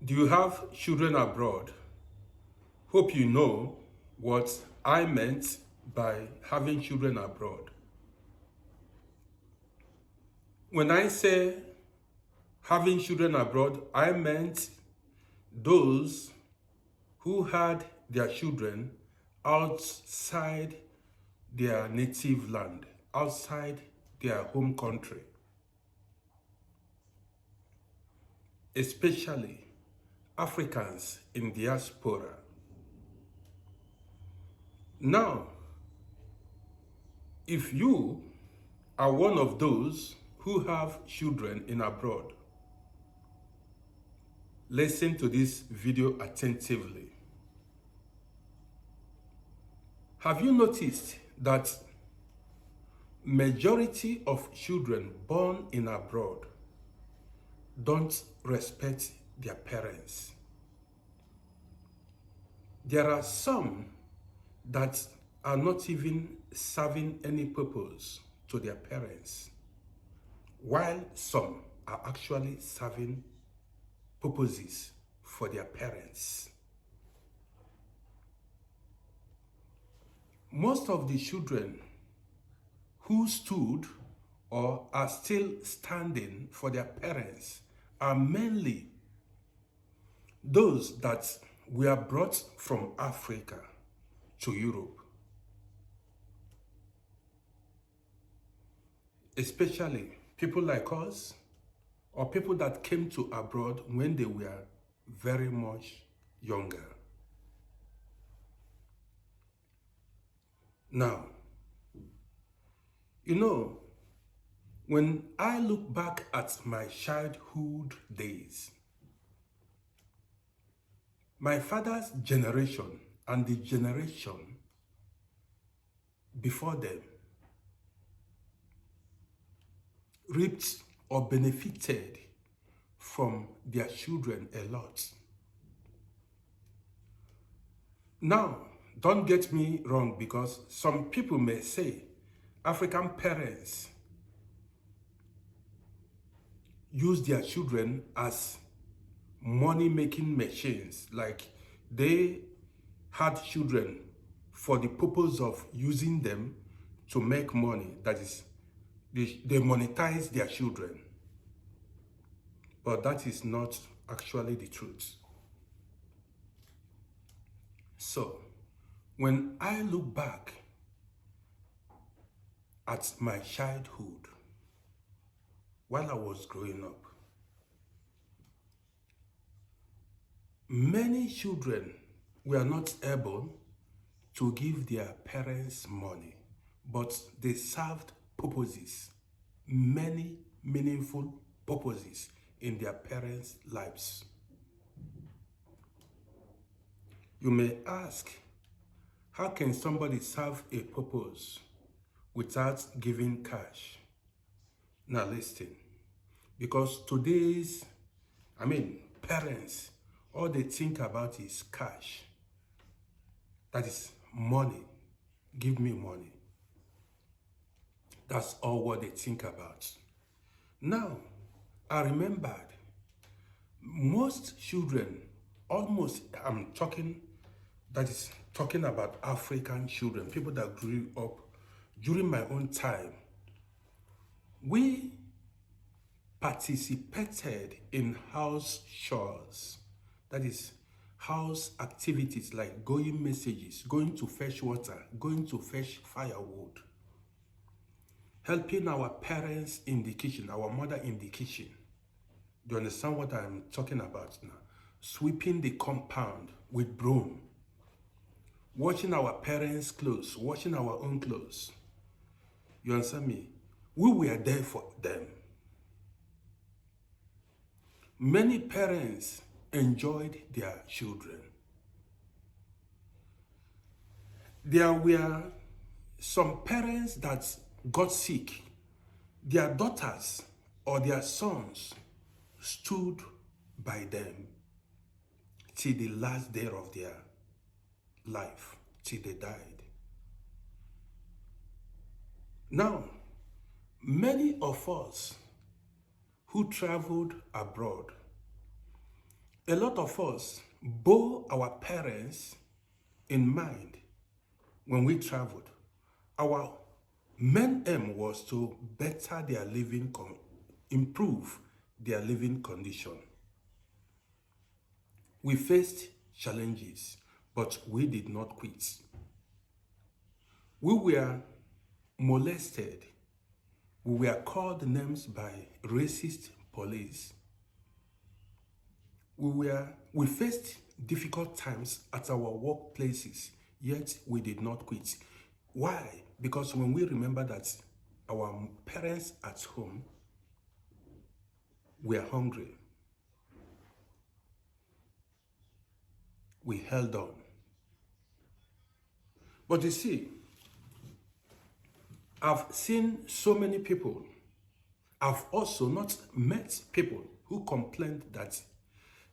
Do you have children abroad? Hope you know what I meant by having children abroad. When I say having children abroad, I meant those who had their children outside their native land, outside their home country, especially Africans in diaspora. Now, if you are one of those who have children in abroad, listen to this video attentively. Have you noticed that majority of children born in abroad don't respect their parents? There are some that are not even serving any purpose to their parents, while some are actually serving purposes for their parents. Most of the children who stood or are still standing for their parents are mainly those that were brought from Africa to Europe, especially people like us or people that came to abroad when they were very much younger. Now, you know, when I look back at my childhood days, my father's generation and the generation before them reaped or benefited from their children a lot. Now, don't get me wrong, because some people may say African parents use their children as money-making machines, like they had children for the purpose of using them to make money. That is, they monetize their children. But that is not actually the truth. So, when I look back at my childhood, while I was growing up, many children were not able to give their parents money, but they served purposes, many meaningful purposes in their parents' lives. You may ask, how can somebody serve a purpose without giving cash? Now listen, because today's, parents, all they think about is cash. That is money. Give me money. That's all what they think about. Now, I remembered most children, I'm talking about African children, people that grew up during my own time. We participated in house chores, that is, house activities like going messages, going to fetch water, going to fetch firewood, helping our parents in the kitchen, our mother in the kitchen. Do you understand what I'm talking about now? Sweeping the compound with broom, washing our parents' clothes, washing our own clothes. You understand me? We were there for them. Many parents enjoyed their children. There were some parents that got sick. Their daughters or their sons stood by them till the last day of their life, till they died. Now, many of us who traveled abroad A lot of us bore our parents in mind when we traveled. Our main aim was to better their improve their living condition. We faced challenges, but we did not quit. We were molested. We were called names by racist police. We faced difficult times at our workplaces, yet we did not quit. Why? Because when we remember that our parents at home were hungry, we held on. But you see, I've seen so many people. I've also not met people who complained that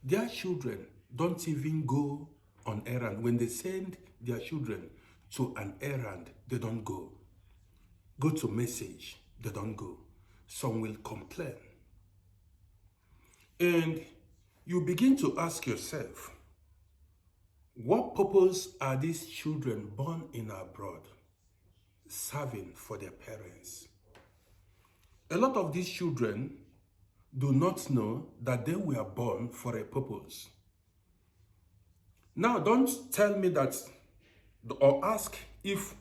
their children don't even go on errand. When they send their children to an errand, they don't go. Go to message, they don't go. Some will complain. And you begin to ask yourself, what purpose are these children born in abroad serving for their parents? A lot of these children do not know that they were born for a purpose. Now, don't tell me that or ask if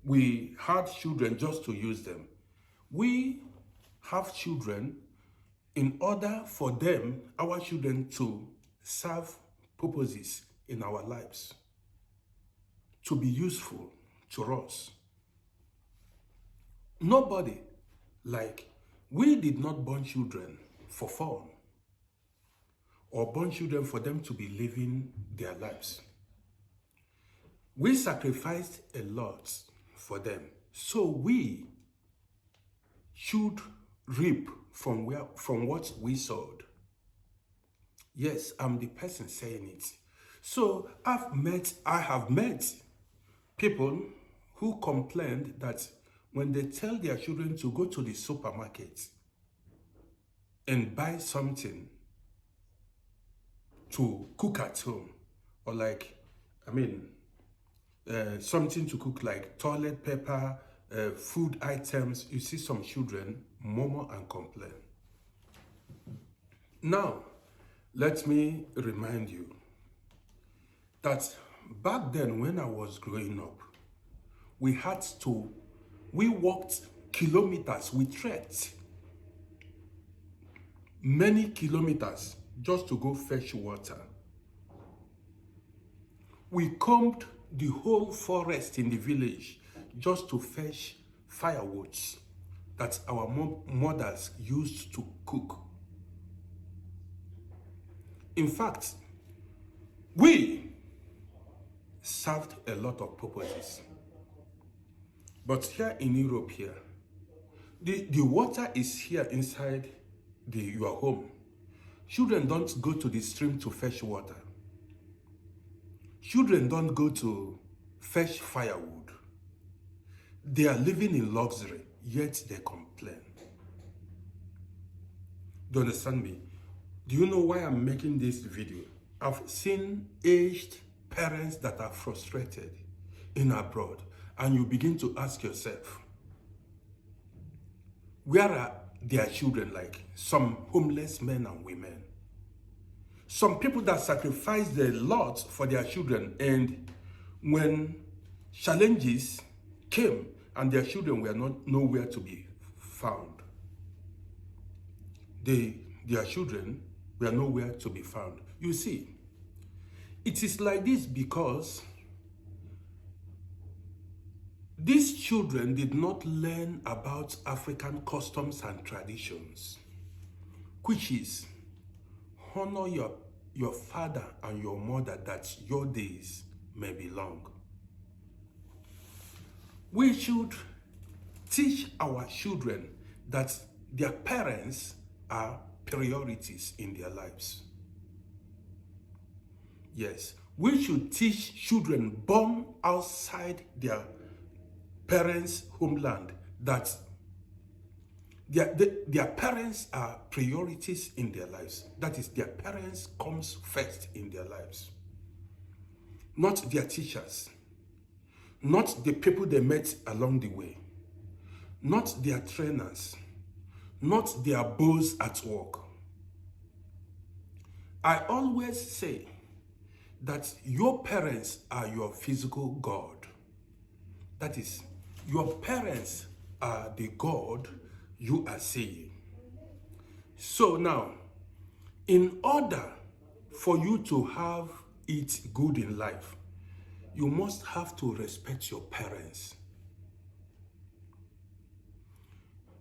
we had children just to use them. We have children in order for them, our children, to serve purposes in our lives, to be useful to us. Nobody, we did not born children for fun or born children for them to be living their lives. We sacrificed a lot for them, so we should reap from what we sowed. Yes, I'm the person saying it. So I have met people who complained that when they tell their children to go to the supermarket and buy something to cook at home, or something to cook like toilet paper, food items, you see some children murmur and complain. Now, let me remind you that back then when I was growing up, we walked kilometers, we trekked many kilometers just to go fetch water. We combed the whole forest in the village just to fetch firewood that our mothers used to cook. In fact, we served a lot of purposes. But here in Europe the water is here inside your home. Children don't go to the stream to fetch water. Children don't go to fetch firewood. They are living in luxury, yet they complain. Do you understand me? Do you know why I'm making this video? I've seen aged parents that are frustrated in abroad, and you begin to ask yourself, where are their children? Like some homeless men and women, some people that sacrificed a lot for their children, and when challenges came and their children were not nowhere to be found, their children were nowhere to be found. You see, it is like this because these children did not learn about African customs and traditions, which is honor your father and your mother that your days may be long. We should teach our children that their parents are priorities in their lives. Yes, we should teach children born outside their parents' homeland that Their parents are priorities in their lives. That is, their parents comes first in their lives. Not their teachers. Not the people they met along the way. Not their trainers. Not their boss at work. I always say that your parents are your physical God. That is, your parents are the God you are seeing. So now, in order for you to have it good in life, you must have to respect your parents.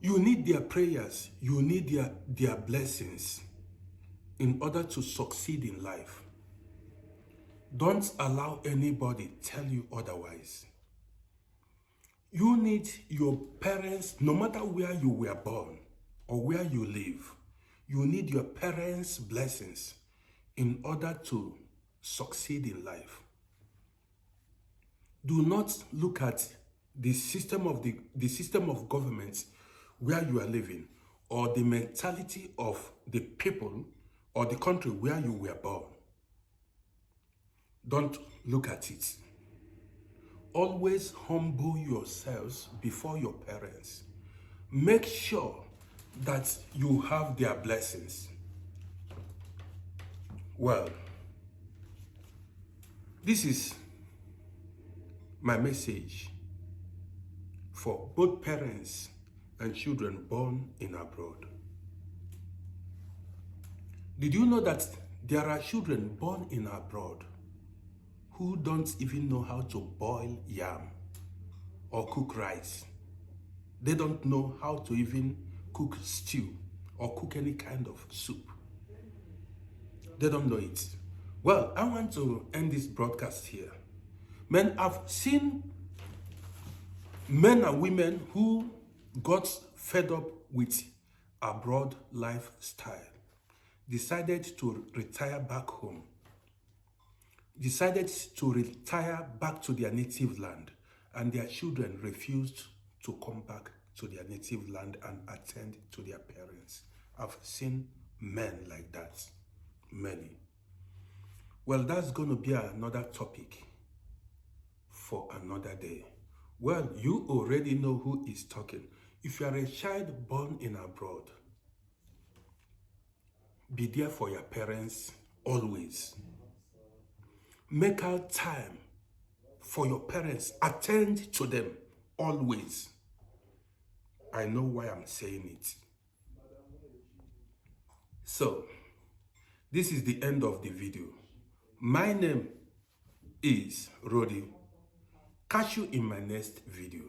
You need their prayers, you need their blessings in order to succeed in life. Don't allow anybody tell you otherwise. You need your parents, no matter where you were born or where you live, you need your parents' blessings in order to succeed in life. Do not look at the system of government where you are living, or the mentality of the people or the country where you were born. Don't look at it. Always humble yourselves before your parents. Make sure that you have their blessings. Well, this is my message for both parents and children born in abroad. Did you know that there are children born in abroad who don't even know how to boil yam or cook rice? They don't know how to even cook stew or cook any kind of soup. They don't know it. Well, I want to end this broadcast here. Man, I've seen men and women who got fed up with abroad lifestyle, decided to retire back home, decided to retire back to their native land, and their children refused to come back to their native land and attend to their parents. I've seen men like that, many. Well, that's going to be another topic for another day. Well, you already know who is talking. If you are a child born in abroad, be there for your parents always. Make out time for your parents. Attend to them always. I know why I'm saying it. So, this is the end of the video. My name is Rody. Catch you in my next video.